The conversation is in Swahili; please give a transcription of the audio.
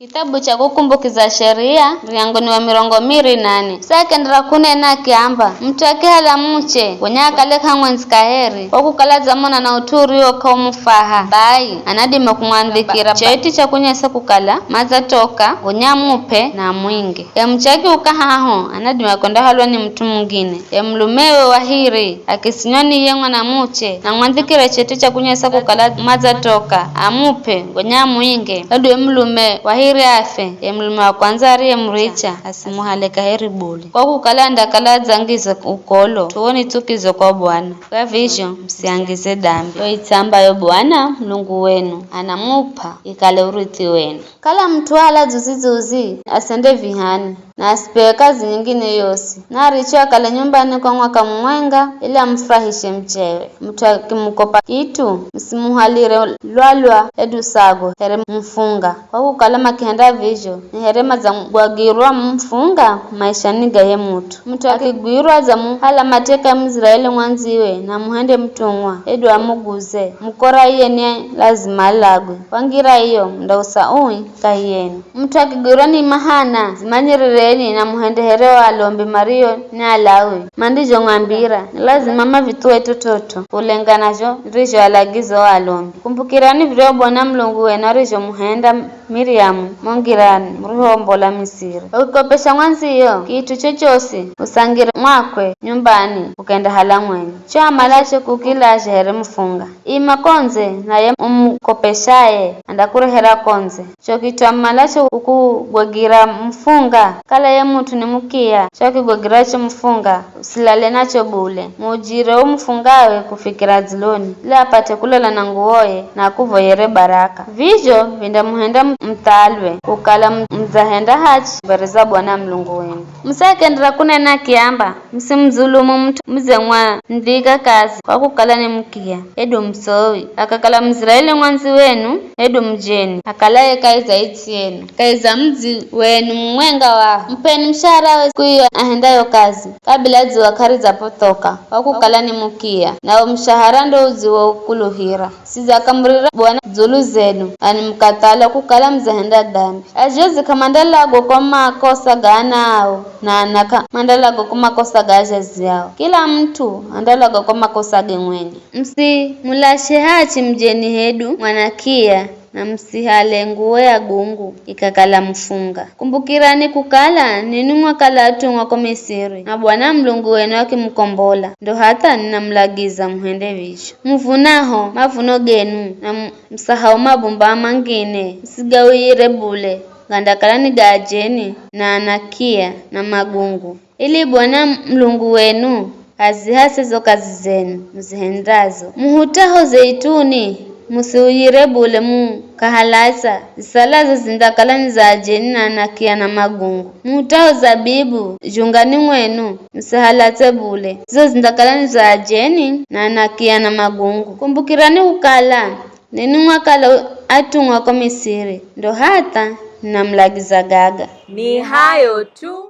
Kitabu cha kukumbukiza sheria mlangoni wa 28 sakendera kunena kiamba mtu akihala muche wenyakaleka ngwenzi kaheri okukala zamona na uturi okaumufaha bai anadima kumwandikira cheti cha kunyesa kukala maza toka gonyamupe na mwingi mchaki ukahaho anadima konda halwa ni mtu mwingine mlumewe wahiri akisinyoni yengwa na muche na mwandikira cheti cha kunyesa kukala maza toka amupe gonyamuingi adu mlume wahiri afe mlume wa kwanza ari mricha asimuhaleka heri buli kwa kukalanda kala zangiza ukolo tuoni tukizo kwa Bwana kwa visho msiangize dambi yoitamba yo Bwana Mungu wenu anamupa ikale urithi wenu kala mtu ala zuzizuzi asende vihani na asipewe kazi nyingine yosi na aricho akale nyumbani kwa mwaka mwenga ili amfurahishe mchewe mtu akimkopa kitu msimuhalire lwalwa edu sago here mfunga kwa kukalama kihenda visho ni herema za gwagirwa mfunga maisha niga ye mtu akigwirwa za muhala mateka Mwisraeli mwanziwe na muhende mtumwa edu amuguze mukora iye ni lazima alagwe wangira iyo ndausa ui kahiyeni mtu akigwirwa ni mahana zimanyirereni na muhende herewa alombi Mario ni alawe mandijo ngambira lazima mavituwe tutoto ulenganajo rijo alagizo alombi kumbukirani vile Bwana Mulungu wenu rijo muhenda Miriamu mongirani mruhombola Misiri ukikopesha mwanziyo kitu chochosi usangire mwakwe nyumbani ukenda hala mwenye cho amalacho kukilaje here mfunga imakonze naye umkopeshaye andakurehera konze cho kitu amalacho ukugwagira mfunga kala ye mtu ni mukia cho kigwagiracho mfunga usilale nacho bule mujire umfungawe kufikira ziloni ila apate kulala na nguoye na kuvoyere baraka vijo vinda muhenda mtalwe kukala mzahenda hachi bereza Bwana Mulungu wenu msakendera kunena kiamba msimzulumu mtu mzemwa ndika kazi kwa kukala ni mkia edu msowi akakala Mwisraeli mwanzi wenu edu mjeni akalaye kaiza iti yenu kaiza mzi wenu mwenga wa mpeni mshahara kuyo ahendayo kazi kabila ziwakari za potoka kwa kukala ni mkia na mshahara ndo uziwa ukuluhira siza kamurira Bwana zulu zenu ani mkatala kukala mzahenda dambi ajozi kamandalago kwa makosa ganao na anaka mandalago kwa makosa gajazi yao kila mtu andalago kwa makosa gemwenye msi mulashe hachi mjeni hedu mwanakia na msihale nguo ya gungu ikakala mfunga kumbukirani kukala nini mwakala atungwa kwa Misiri na Bwana Mulungu wenu akimkombola ndo hata ninamlagiza muhende visho mvunaho mavuno genu na msahau mabumba mangine msigawire bule ngandakala ni gajeni na anakia na magungu ili Bwana Mulungu wenu azihase zo kazi zenu mzihendazo muhutaho zeituni musiuyire bule kahalasa zisalazo zindakala ni za ajeni na anakia na magungu muhutaho zabibu jungani mwenu msihalate bule zo zindakala ni za ajeni na anakia na magungu kumbukirani ukala nini mwakala atungwa kwa Misiri ndo hata namlagiza gaga ni hayo tu.